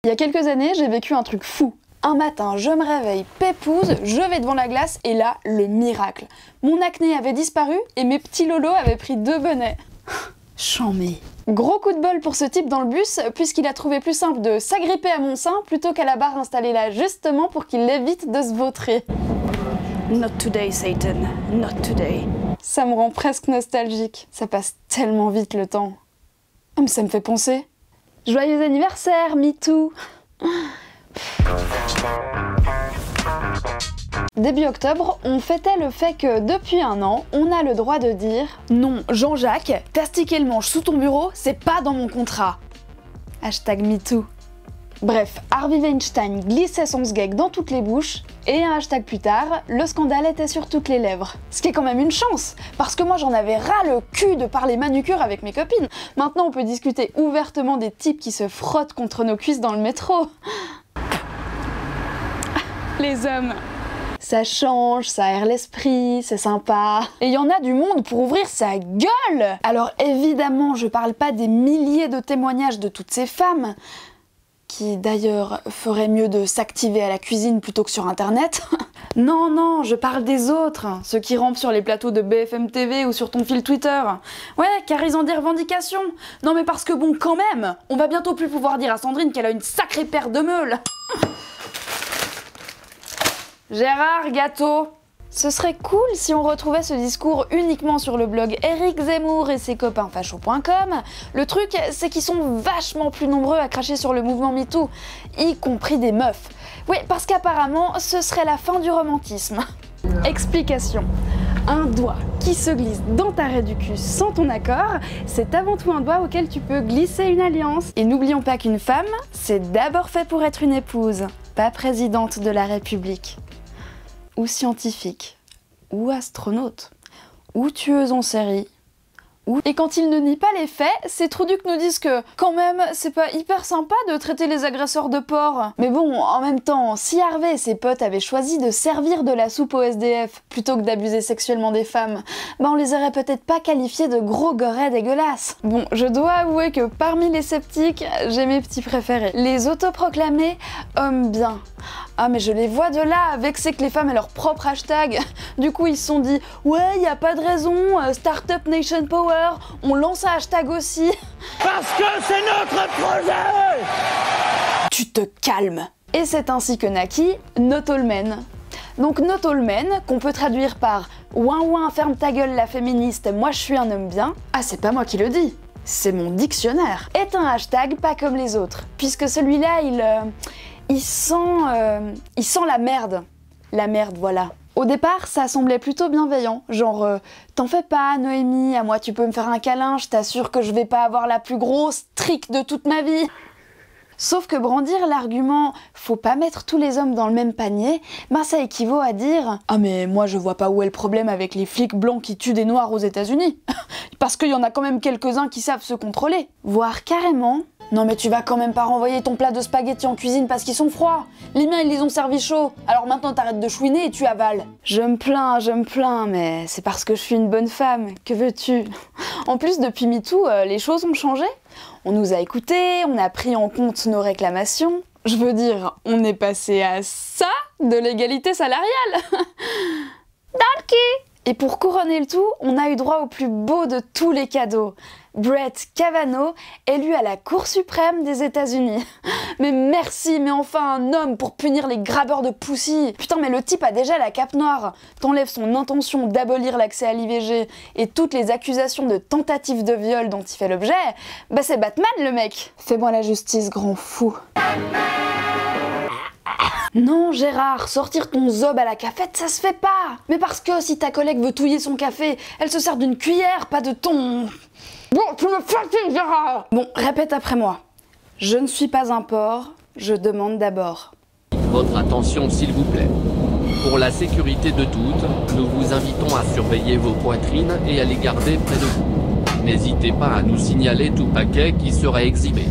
Il y a quelques années, j'ai vécu un truc fou. Un matin, je me réveille pépouze, je vais devant la glace et là, le miracle. Mon acné avait disparu et mes petits lolos avaient pris 2 bonnets. Chambé. Gros coup de bol pour ce type dans le bus, puisqu'il a trouvé plus simple de s'agripper à mon sein plutôt qu'à la barre installée là justement pour qu'il évite de se vautrer. Not today, Satan. Not today. Ça me rend presque nostalgique. Ça passe tellement vite le temps. Oh, mais ça me fait penser. Joyeux anniversaire, MeToo. Début octobre, on fêtait le fait que depuis un an, on a le droit de dire « Non, Jean-Jacques, t'astiquer le manche sous ton bureau, c'est pas dans mon contrat ». Hashtag MeToo. Bref, Harvey Weinstein glissait son sgeg dans toutes les bouches, et un hashtag plus tard, le scandale était sur toutes les lèvres. Ce qui est quand même une chance, parce que moi j'en avais ras le cul de parler manucure avec mes copines. Maintenant on peut discuter ouvertement des types qui se frottent contre nos cuisses dans le métro. Les hommes. Ça change, ça aère l'esprit, c'est sympa. Et il y en a du monde pour ouvrir sa gueule. Alors évidemment, je parle pas des milliers de témoignages de toutes ces femmes, qui d'ailleurs feraient mieux de s'activer à la cuisine plutôt que sur internet. Non, non, je parle des autres, ceux qui rampent sur les plateaux de BFM TV ou sur ton fil Twitter. Ouais, car ils ont des revendications. Non mais parce que bon, quand même, on va bientôt plus pouvoir dire à Sandrine qu'elle a une sacrée paire de meules. Gérard Gâteau. Ce serait cool si on retrouvait ce discours uniquement sur le blog Éric Zemmour et ses copains facho.com. Le truc, c'est qu'ils sont vachement plus nombreux à cracher sur le mouvement MeToo, y compris des meufs. Oui, parce qu'apparemment, ce serait la fin du romantisme. Explication. Un doigt qui se glisse dans ta réducus sans ton accord, c'est avant tout un doigt auquel tu peux glisser une alliance. Et n'oublions pas qu'une femme, c'est d'abord fait pour être une épouse, pas présidente de la République. Ou scientifique, ou astronaute, ou tueuse en série, ou... Et quand ils ne nient pas les faits, ces trouducs nous disent que, quand même, c'est pas hyper sympa de traiter les agresseurs de porc. Mais bon, en même temps, si Harvey et ses potes avaient choisi de servir de la soupe aux SDF plutôt que d'abuser sexuellement des femmes, bah on les aurait peut-être pas qualifiés de gros gorets dégueulasses. Bon, je dois avouer que parmi les sceptiques, j'ai mes petits préférés. Les autoproclamés hommes bien. Ah mais je les vois de là, vexés que les femmes aient leur propre hashtag. Du coup ils se sont dit « Ouais, y a pas de raison, Startup Nation Power, on lance un hashtag aussi. » Parce que c'est notre projet. Tu te calmes. Et c'est ainsi que naquit Not All Men. Donc Not All Men, qu'on peut traduire par « Ouin ouin, ferme ta gueule la féministe, moi je suis un homme bien », ah c'est pas moi qui le dis, c'est mon dictionnaire, est un hashtag pas comme les autres, puisque celui-là il sent la merde. La merde, voilà. Au départ, ça semblait plutôt bienveillant, genre t'en fais pas Noémie, à moi tu peux me faire un câlin, je t'assure que je vais pas avoir la plus grosse trique de toute ma vie. Sauf que brandir l'argument « faut pas mettre tous les hommes dans le même panier », ben ça équivaut à dire « Ah mais moi je vois pas où est le problème avec les flics blancs qui tuent des noirs aux États-Unis parce qu'il y en a quand même quelques-uns qui savent se contrôler. » Voire carrément « Non mais tu vas quand même pas renvoyer ton plat de spaghettis en cuisine parce qu'ils sont froids. Les miens ils les ont servis chauds, alors maintenant t'arrêtes de chouiner et tu avales. » Je me plains, mais c'est parce que je suis une bonne femme, que veux-tu? En plus depuis MeToo, les choses ont changé. On nous a écoutés, on a pris en compte nos réclamations. Je veux dire, on est passé à ça de l'égalité salariale. Dans le cul. Et pour couronner le tout, on a eu droit au plus beau de tous les cadeaux. Brett Kavanaugh, élu à la Cour suprême des États-Unis. Mais merci, mais enfin un homme pour punir les grabeurs de poussi. Putain, mais le type a déjà la cape noire. T'enlèves son intention d'abolir l'accès à l'IVG et toutes les accusations de tentative de viol dont il fait l'objet, bah c'est Batman le mec. Fais-moi la justice, grand fou. Non Gérard, sortir ton zob à la cafette, ça se fait pas. Mais parce que si ta collègue veut touiller son café, elle se sert d'une cuillère, pas de ton... Bon, tu me fatigues Gérard. Bon, répète après moi. Je ne suis pas un porc, je demande d'abord. Votre attention s'il vous plaît. Pour la sécurité de toutes, nous vous invitons à surveiller vos poitrines et à les garder près de vous. N'hésitez pas à nous signaler tout paquet qui serait exhibé.